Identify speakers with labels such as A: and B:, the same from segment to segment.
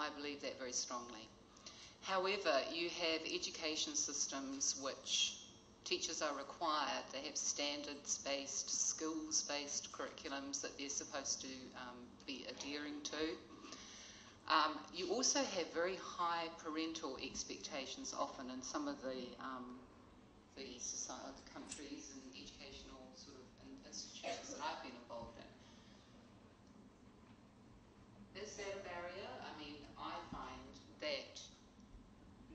A: I believe that very strongly. However, you have education systems which teachers are required, they have standards-based, skills-based curriculums that they're supposed to be adhering to. You also have very high parental expectations often in some of the countries and educational sort of institutions that I've been involved in. Is that a barrier? I mean, I find that,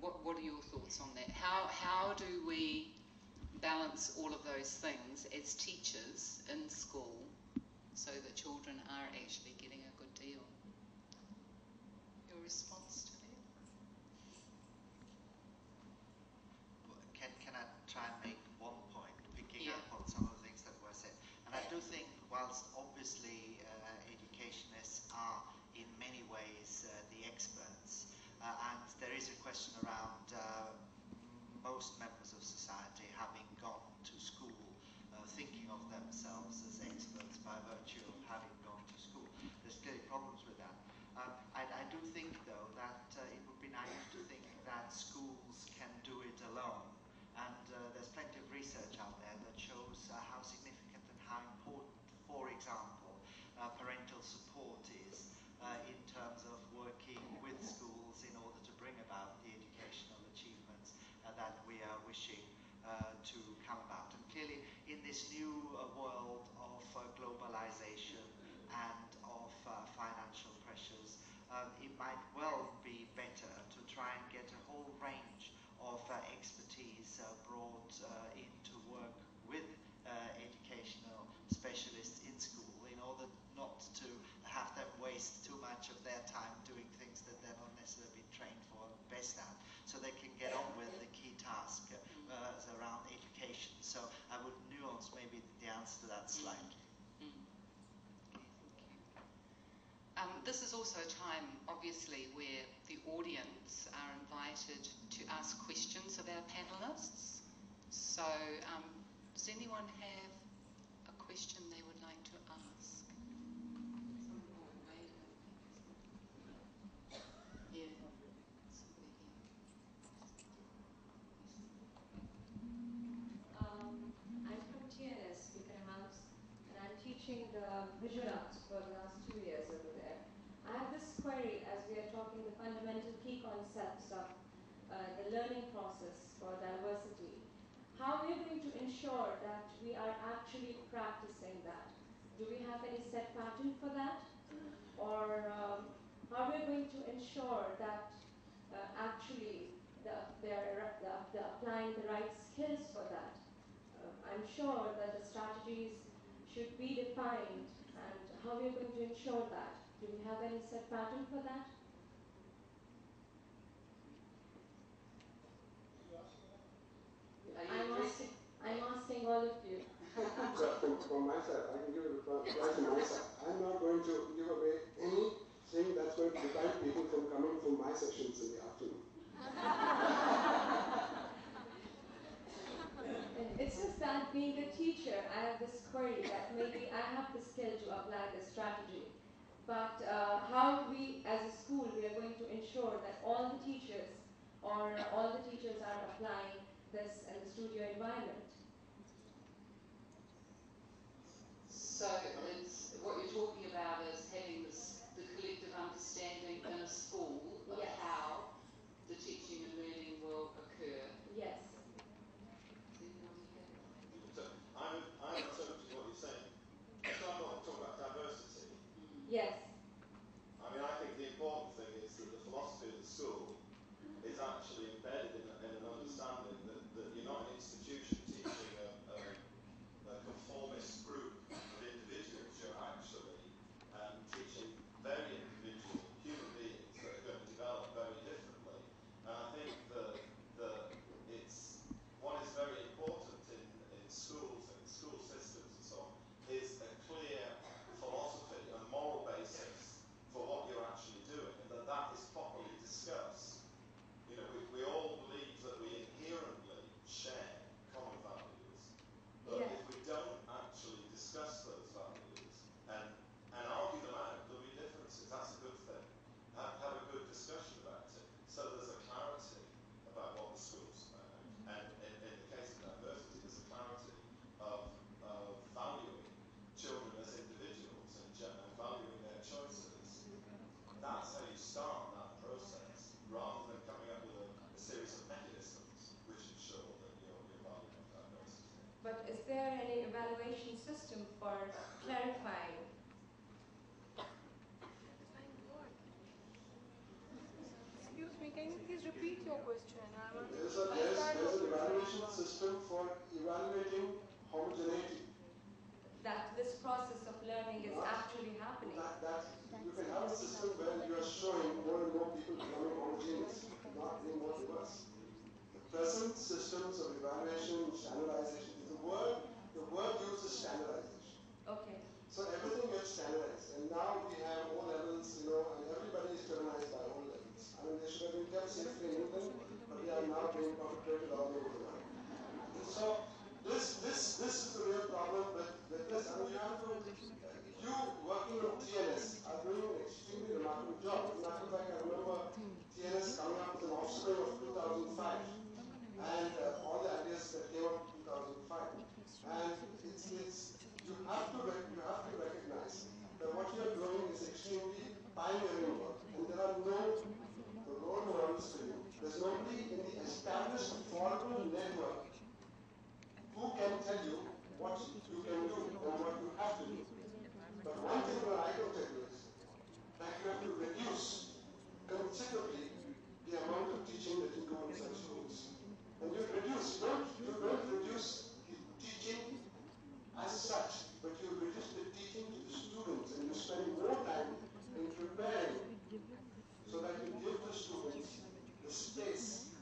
A: what are your thoughts on that? How do we balance all of those things as teachers in school so that children are actually getting a good deal? Your response to that?
B: Can I try and make one point, picking up on some of the things that were said? And I do think, whilst obviously educationists are in many ways the experts, and there is a question around most members of society having gone to school, thinking of themselves as experts by virtue of having gone to school. There's clearly problems with that. I do think, though, that it would be naive to think that schools can do it alone. And there's plenty of research out there that shows how significant and how important, for example, parental support is in terms of working with schools in order to bring about the educational achievements that we are wishing to come about. And clearly, in this new world of globalization and of financial pressures, it might well be better to try and get a whole range of expertise brought in to work with educational specialists in school in order not to have them waste too much of their time doing things that they're not necessarily been trained for best at, so they can get on with the key task around education. So I would nuance maybe the answer to that slightly.
A: This is also a time, obviously, where the audience are invited to ask questions of our panellists. So, does anyone have a question they would like to ask? Yeah.
C: I'm from TNS, Beaconhouse, and I'm teaching the visual arts for the last 2 years over there. I have this query as we are talking the fundamental key concepts of the learning process for diversity. How are we going to ensure that we are actually practicing that? Do we have any set pattern for that? Or how are we going to ensure that actually they're applying the right skills for that? I'm sure that the strategies should be defined, and how we are going to ensure that. Do we have any set pattern for that? I'm asking all of you.
D: From my side, I can give a reply from my side. I'm not going to give away anything that's going to prevent people from coming from my sessions in the afternoon.
C: It's just that being a teacher, I have this query that maybe I have the skill to apply this strategy. But how we, as a school, we are going to ensure that all the teachers are applying this in the studio environment.
A: So what you're talking about is having the collective understanding in a school of how the teaching and learning will occur.
C: Yes.
E: So I'm interpreting what you're saying. So I'm not talking about diversity.
C: Yes.
E: I mean, I think the important thing is that the philosophy of the school is actually embedded in an understanding that you're not an institution teaching a conformist group of individuals. You're actually teaching very individual human beings that are going to develop very differently. And I think that it's what is very important in schools and school systems and so on is a clear philosophy and moral basis for what you're actually doing, and that is properly discussed.
C: But is there any evaluation system for clarifying?
F: Excuse me, can you please repeat your question?
D: There's an evaluation system for evaluating homogeneity.
C: That this process of learning is actually happening.
D: You can have a system where you are showing more and more people becoming homogeneous, not being more diverse. The present systems of evaluation, standardization, the word used is standardization.
C: Okay.
D: So everything gets standardized, and now we have O levels, and everybody is terminized by O levels. I mean, they should have been kept safely in England, but they are now being perpetrated all over the world. So this is the real problem with this. I mean, you working on TNS are doing an extremely remarkable job. As a matter of fact, I remember TNS coming up with an offspring of 2005, and all the ideas that came up in 2005. And you have to recognize that what you are doing is extremely pioneering work, and there are no role models for you. There's nobody in the established formal network who can tell you what you can do and what you have to do. But one thing that I can tell you is that you have to reduce considerably the amount of teaching that you do in such schools. And you don't reduce the teaching as such, but you reduce the teaching to the students, and you spend more time in preparing so that you give the students the space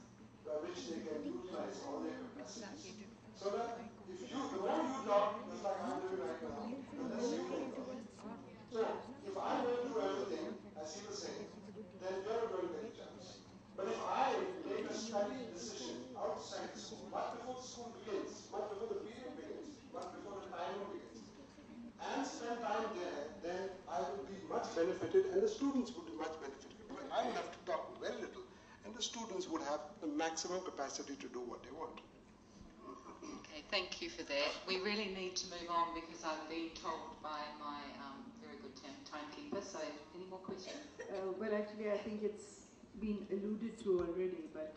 D: by which they can utilize all their capacities. So that the more you talk, just like I'm doing right now, the less you can talk. So if I don't do everything, as he was saying, then you're going to get a chance. But if I make a study decision outside the school, much before the school begins, much before the period begins, much before the timing begins, and spend time there, then I would be much benefited, and the students would be much benefited. Because I would have to talk very little, and the students would have the maximum capacity to do what they want.
A: Okay, thank you for that. We really need to move on because I've been told by my very good timekeeper. So, any more questions?
G: Well, actually, I think it's been alluded to already, but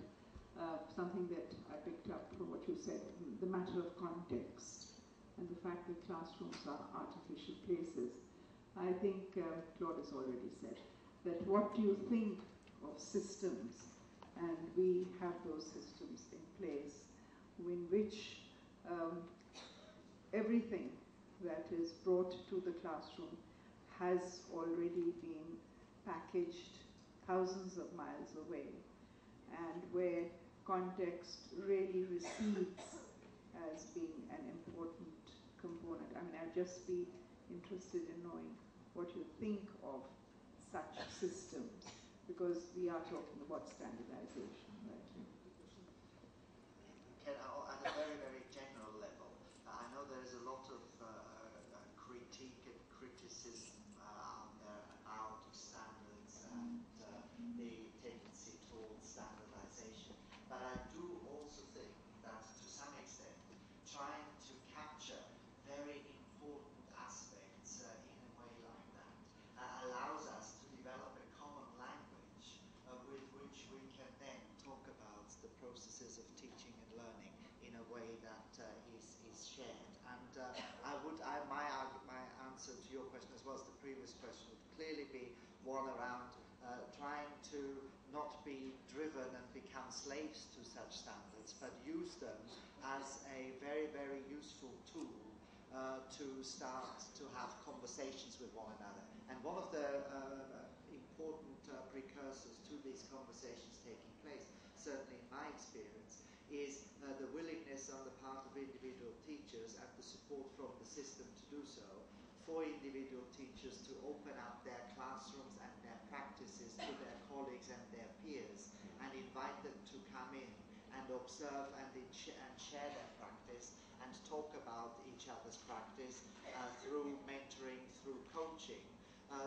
G: something that I picked up from what you said, the matter of context and the fact that classrooms are artificial places. I think Claude has already said that what do you think of systems, and we have those systems in place in which everything that is brought to the classroom has already been packaged thousands of miles away, and where context really recedes as being an important component. I mean, I'd just be interested in knowing what you think of such systems, because we are talking about standardization, right?
B: At a very, very general level, I know there is a lot of critique and criticism out there about standards and the tendency towards standardization. But I do also think that to some extent, trying to capture very important aspects in a way like that allows us to develop a common language with which we can then talk about the processes of teaching and learning in a way that is shared. And my answer to your question, as well as the previous question, would clearly be one around trying to not be driven and become slaves to such standards, but use them as a very, very useful tool to start to have conversations with one another. And one of the important precursors to these conversations taking place, certainly in my experience, is the willingness on the part of individual teachers and the support from the system to do so, for individual teachers to open up their classrooms and their practices to their colleagues and their peers, and invite them to come in and observe and share their practice and talk about each other's practice through mentoring, through coaching.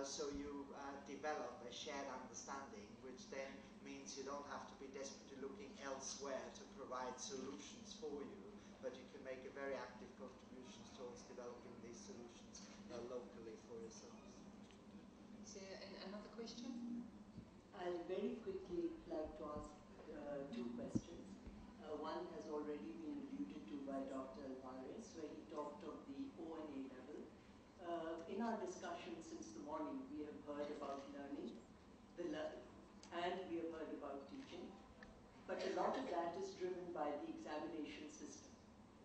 B: So you develop a shared understanding, which then means you don't have to be desperately looking elsewhere to provide solutions for you, but you can make a very active contribution towards developing these solutions locally for yourselves.
A: Is there another question?
H: I'll very quickly like to ask two questions. One has already been alluded to by Dr. Alvares, where he talked of the O and A level. In our discussion since the morning, we have heard about learning, and we have heard about teaching. But a lot of that is driven by the examination system,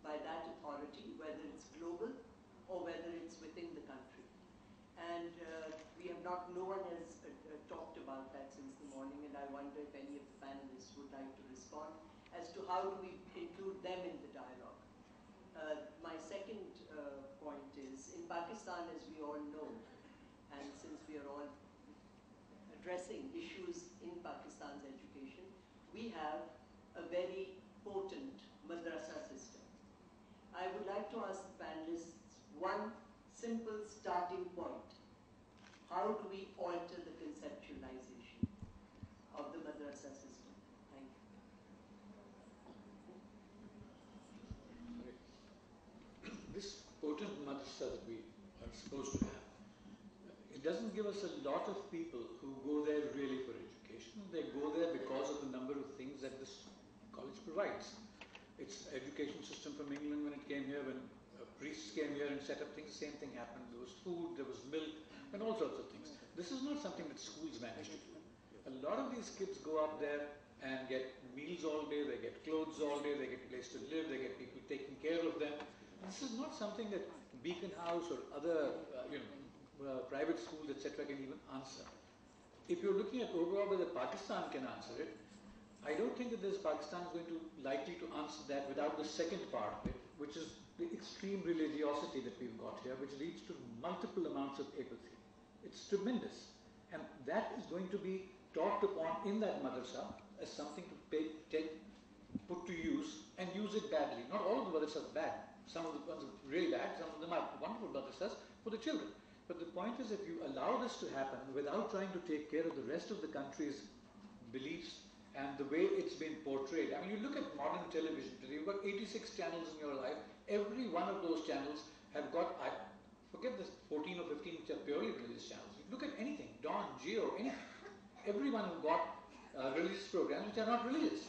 H: by that authority, whether it's global or whether it's within the country. And no one has talked about that since the morning, and I wonder if any of the panelists would like to respond as to how do we include them in the dialogue. My second point is, in Pakistan, as we all know, and since we are all addressing issues in Pakistan's education, we have a very potent madrasa system. I would like to ask the panelists one simple starting point. How do we alter the conceptualization of the madrasa system? Thank you.
I: This potent madrasa that we are supposed to have, it doesn't give us a lot of people who go there really for education. They go there because of the number of things that this college provides. It's education system from England when it came here, when priests came here and set up things, the same thing happened. There was food, there was milk, and all sorts of things. This is not something that schools manage to do. A lot of these kids go up there and get meals all day, they get clothes all day, they get a place to live, they get people taking care of them. This is not something that Beaconhouse or other private schools, etc. can even answer. If you're looking at overall whether Pakistan can answer it, I don't think that Pakistan is going to likely to answer that without the second part of it, which is the extreme religiosity that we've got here, which leads to multiple amounts of apathy. It's tremendous. And that is going to be talked upon in that madrasa as something to put to use and use it badly. Not all of the madrasas are bad. Some of the ones are really bad, some of them are wonderful madrasas for the children. But the point is, if you allow this to happen without trying to take care of the rest of the country's beliefs and the way it's been portrayed. I mean, you look at modern television today, you've got 86 channels in your life. Every one of those channels have got, I forget this 14 or 15 which are purely religious channels. You look at anything, Dawn, Geo, anything. Everyone have got religious programs which are not religious.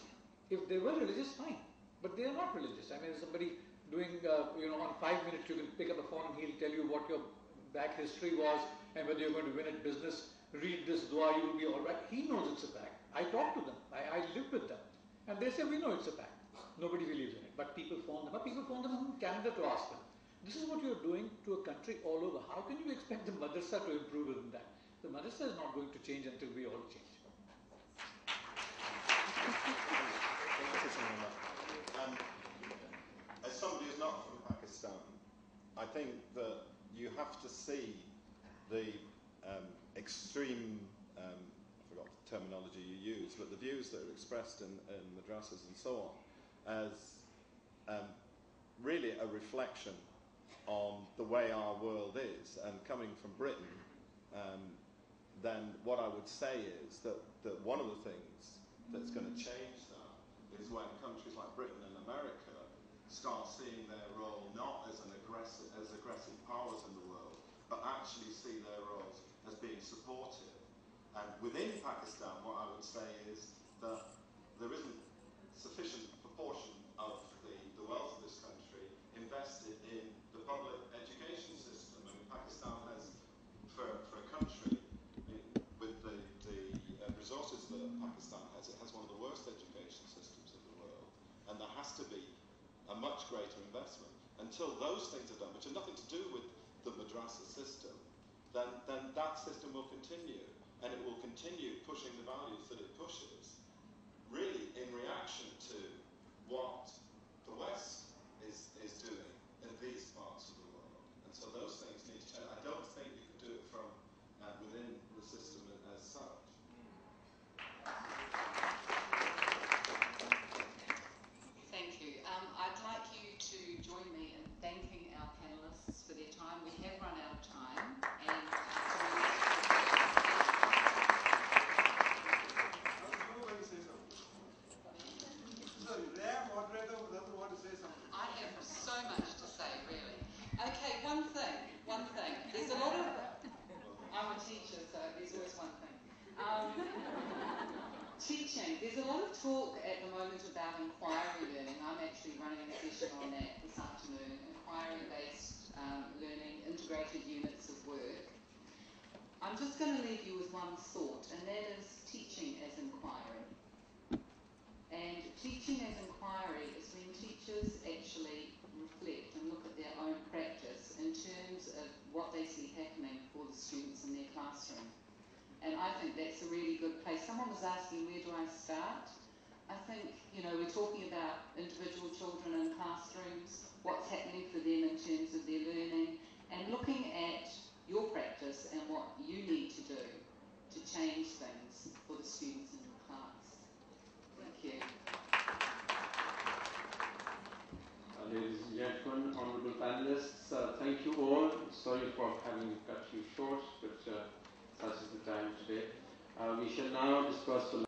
I: If they were religious, fine. But they are not religious. I mean, somebody doing, on 5 minutes you can pick up a phone and he'll tell you what your back history was and whether you're going to win at business. Read this dua, you will be all right. He knows it's a fact. I talk to them. I live with them. And they say, we know it's a fact. Nobody believes in it. But people phone them up. People phone them from Canada to ask them. This is what you're doing to a country all over. How can you expect the madrasa to improve in that? The madrasa is not going to change until we all change.
E: As somebody who's not from Pakistan, I think that you have to see the extreme, I forgot the terminology you use, but the views that are expressed in madrasas and so on as really a reflection on the way our world is. And coming from Britain, then what I would say is that one of the things that's going to change that is when countries like Britain and America start seeing their role not as aggressive powers in the world, but actually see their roles as being supportive. And within Pakistan, what I would say is that there isn't sufficient proportion of the wealth of this country invested in the public education system. I mean, Pakistan has, for a country with the resources that Pakistan has, it has one of the worst education systems in the world. And there has to be a much greater investment. Until those things are done, which have nothing to do with the madrasa system, then that system will continue. And it will continue pushing the values that it pushes, really in reaction to what the West is doing in these parts of the world. And so those things need to change. I don't think you can do it from within the system as such.
A: Thank you. I'd like you to join me in thanking our panelists for their time. We have run out of time. And I have so much to say, really. Okay, one thing There's a lot of talk at the moment about inquiry learning. I'm actually running a session on that this afternoon. Inquiry-based learning, integrated units of work. I'm just going to leave you with one thought, and that is teaching as inquiry. And teaching as inquiry is when teachers actually reflect and look at their own practice in terms of what they see happening for the students in their classroom. And I think that's a really good place. Someone was asking, where do I start? I think, we're talking about individual children in classrooms, what's happening for them in terms of their learning, and looking at your practice and what you need to do to change things for the students in your class. Thank you.
J: Ladies and gentlemen, honourable panelists, thank you all. Sorry for having cut you short, but such is the time today. We shall now disperse the